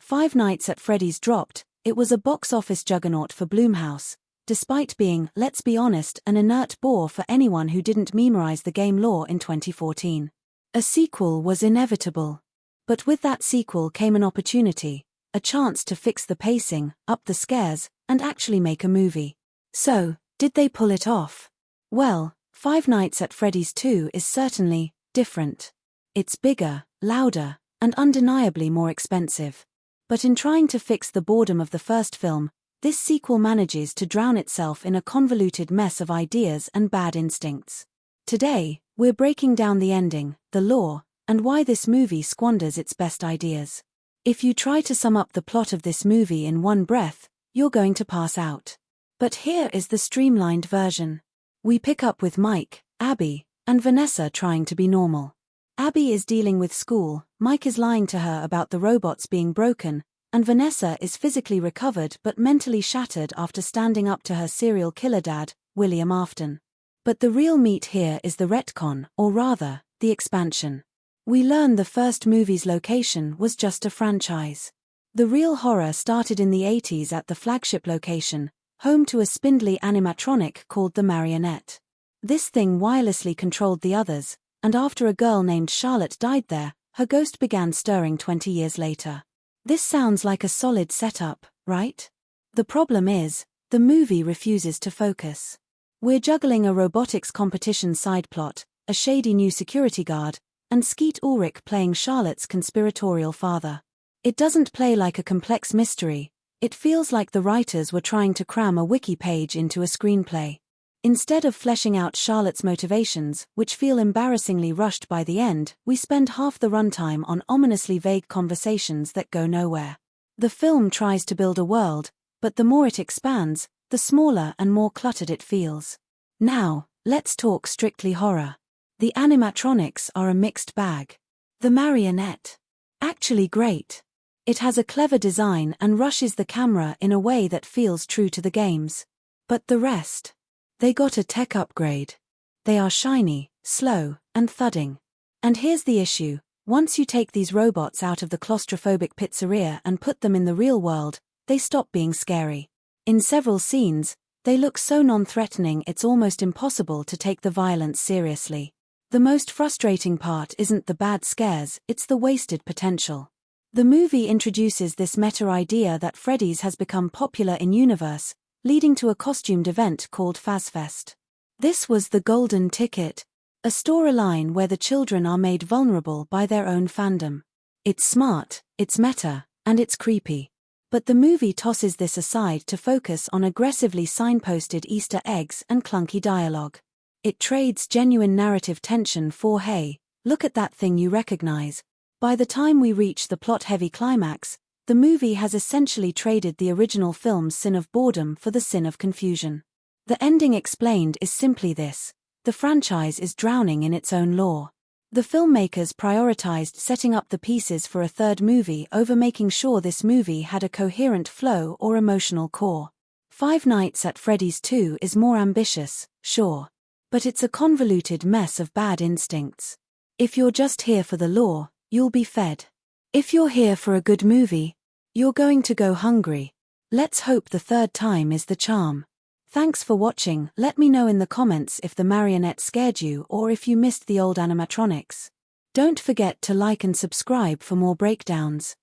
Five Nights at Freddy's dropped. It was a box office juggernaut for Blumhouse, despite being, let's be honest, an inert bore for anyone who didn't memorize the game lore in 2014. A sequel was inevitable. But with that sequel came an opportunity, a chance to fix the pacing, up the scares, and actually make a movie. So, did they pull it off? Well, Five Nights at Freddy's 2 is certainly different. It's bigger, louder, and undeniably more expensive. But in trying to fix the boredom of the first film, this sequel manages to drown itself in a convoluted mess of ideas and bad instincts. Today, we're breaking down the ending, the lore, and why this movie squanders its best ideas. If you try to sum up the plot of this movie in one breath, you're going to pass out. But here is the streamlined version. We pick up with Mike, Abby, and Vanessa trying to be normal. Abby is dealing with school, Mike is lying to her about the robots being broken, and Vanessa is physically recovered but mentally shattered after standing up to her serial killer dad, William Afton. But the real meat here is the retcon, or rather, the expansion. We learn the first movie's location was just a franchise. The real horror started in the 80s at the flagship location, home to a spindly animatronic called the Marionette. This thing wirelessly controlled the others, and after a girl named Charlotte died there, her ghost began stirring 20 years later. This sounds like a solid setup, right? The problem is, the movie refuses to focus. We're juggling a robotics competition side plot, a shady new security guard, and Skeet Ulrich playing Charlotte's conspiratorial father. It doesn't play like a complex mystery, it feels like the writers were trying to cram a wiki page into a screenplay. Instead of fleshing out Charlotte's motivations, which feel embarrassingly rushed by the end, we spend half the runtime on ominously vague conversations that go nowhere. The film tries to build a world, but the more it expands, the smaller and more cluttered it feels. Now, let's talk strictly horror. The animatronics are a mixed bag. The Marionette. Actually great. It has a clever design and rushes the camera in a way that feels true to the games. But the rest? They got a tech upgrade. They are shiny, slow, and thudding. And here's the issue, once you take these robots out of the claustrophobic pizzeria and put them in the real world, they stop being scary. In several scenes, they look so non-threatening it's almost impossible to take the violence seriously. The most frustrating part isn't the bad scares, it's the wasted potential. The movie introduces this meta idea that Freddy's has become popular in-universe, leading to a costumed event called FazFest. This was the golden ticket, a storyline where the children are made vulnerable by their own fandom. It's smart, it's meta, and it's creepy. But the movie tosses this aside to focus on aggressively signposted Easter eggs and clunky dialogue. It trades genuine narrative tension for hey, look at that thing you recognize. By the time we reach the plot-heavy climax, the movie has essentially traded the original film's sin of boredom for the sin of confusion. The ending explained is simply this: the franchise is drowning in its own lore. The filmmakers prioritized setting up the pieces for a third movie over making sure this movie had a coherent flow or emotional core. Five Nights at Freddy's 2 is more ambitious, sure. But it's a convoluted mess of bad instincts. If you're just here for the lore, you'll be fed. If you're here for a good movie, you're going to go hungry. Let's hope the third time is the charm. Thanks for watching. Let me know in the comments if the Marionette scared you or if you missed the old animatronics. Don't forget to like and subscribe for more breakdowns.